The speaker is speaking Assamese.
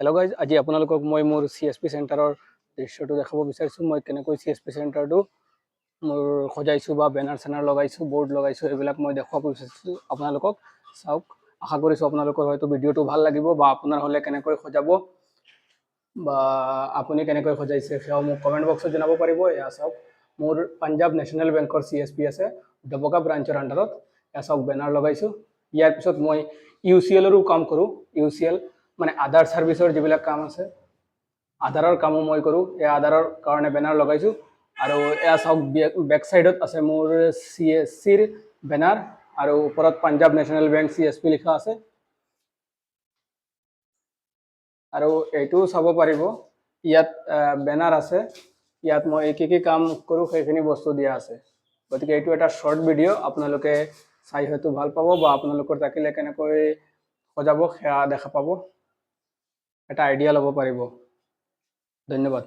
হেল্ল' গাইজ, আজি আপোনালোকক মই মোৰ CSP চেণ্টাৰৰ দৃশ্যটো দেখাব বিচাৰিছোঁ। মই কেনেকৈ CSP চেণ্টাৰটো মোৰ সজাইছোঁ বা বেনাৰ চেনাৰ লগাইছোঁ, বৰ্ড লগাইছোঁ, এইবিলাক মই দেখুৱাব বিচাৰিছোঁ আপোনালোকক। চাওক, আশা কৰিছোঁ আপোনালোকৰ হয়তো ভিডিঅ'টো ভাল লাগিব, বা আপোনাৰ হ'লে কেনেকৈ সজাব বা আপুনি কেনেকৈ সজাইছে সেয়াও মোক কমেণ্ট বক্সত জনাব পাৰিব। এয়া চাওক, মোৰ পাঞ্জাৱ নেশ্যনেল বেংকৰ CSP আছে ডবকা ব্ৰাঞ্চৰ আণ্ডাৰত। এয়া চাওক, বেনাৰ লগাইছোঁ। ইয়াৰ পিছত মই UCLৰো কাম কৰোঁ। UCL মানে আধাৰ ছাৰ্ভিচৰ যিবিলাক কাম আছে, আধাৰৰ কামো মই কৰোঁ। এই আধাৰৰ কাৰণে বেনাৰ লগাইছোঁ। আৰু এয়া চাওক, বেক চাইডত আছে মোৰ CSCৰ বেনাৰ, আৰু ওপৰত পাঞ্জাৱ নেশ্যনেল বেংক CSP লিখা আছে। আৰু এইটোও চাব পাৰিব, ইয়াত বেনাৰ আছে, ইয়াত মই কি কাম কৰোঁ সেইখিনি বস্তু দিয়া আছে। গতিকে এইটো এটা শ্বৰ্ট ভিডিঅ', আপোনালোকে চাই হয়তো ভাল পাব, বা আপোনালোকৰ থাকিলে কেনেকৈ সজাব সেয়া দেখা পাব, এটা আইডিয়া ল'ব পাৰিব। ধন্যবাদ।